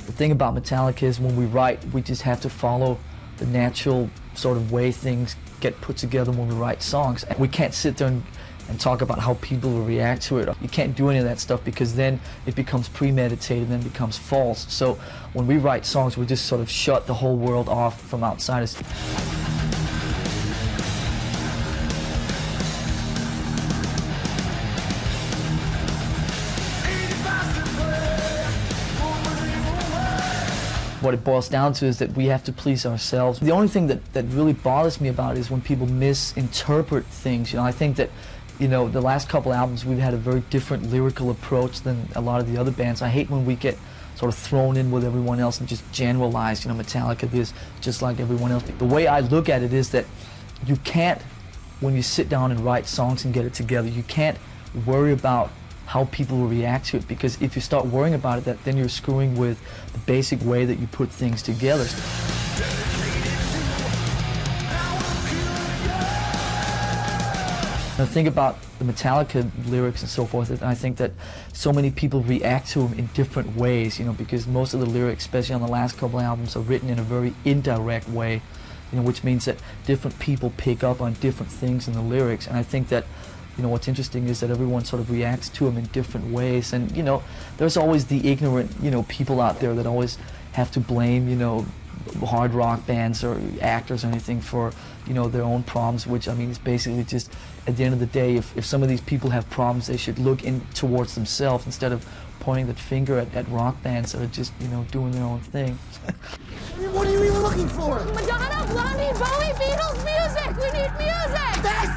The thing about Metallica is when we write, we just have to follow the natural sort of way things get put together when we write songs. We can't sit there and talk about how people will react to it. You can't do any of that stuff because then it becomes premeditated and then becomes false. So when we write songs, we just sort of shut the whole world off from outside us. What it boils down to is that we have to please ourselves. The only thing that really bothers me about it is when people misinterpret things. You know, I think that, you know, the last couple albums we've had a very different lyrical approach than a lot of the other bands. I hate when we get sort of thrown in with everyone else and just generalize, you know, Metallica is just like everyone else. The way I look at it is that you can't, when you sit down and write songs and get it together, you can't worry about how people will react to it, because if you start worrying about it, then you're screwing with the basic way that you put things together. I think about the Metallica lyrics and so forth, and I think that so many people react to them in different ways, you know, because most of the lyrics, especially on the last couple albums, are written in a very indirect way, you know, which means that different people pick up on different things in the lyrics. And I think that, you know, what's interesting is that everyone sort of reacts to them in different ways. And, you know, there's always the ignorant, you know, people out there that always have to blame, you know, hard rock bands or actors or anything for, you know, their own problems, which, I mean, it's basically just, at the end of the day, if some of these people have problems, they should look in towards themselves instead of pointing that finger at rock bands that are just, you know, doing their own thing. What are you even looking for? Madonna, Blondie, Bowie, Beatles, music! We need music! This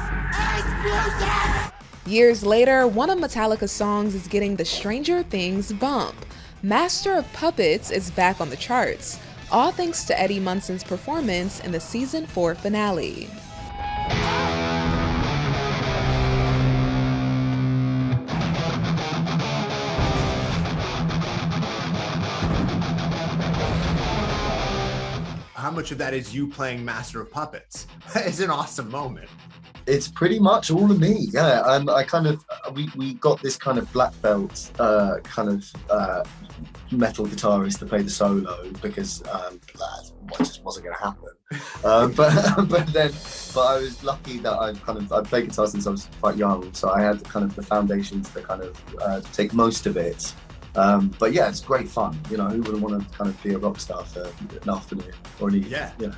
is music! Years later, one of Metallica's songs is getting the Stranger Things bump. Master of Puppets is back on the charts, all thanks to Eddie Munson's performance in the season 4 finale. How much of that is you playing Master of Puppets? It's an awesome moment. It's pretty much all of me, yeah. I kind of, we got this kind of black belt metal guitarist to play the solo because that just wasn't going to happen. But I was lucky that I played guitar since I was quite young, so I had kind of the foundations to kind of take most of it. But yeah, it's great fun. You know, who wouldn't want to kind of be a rock star for an afternoon or an evening? Yeah. You know?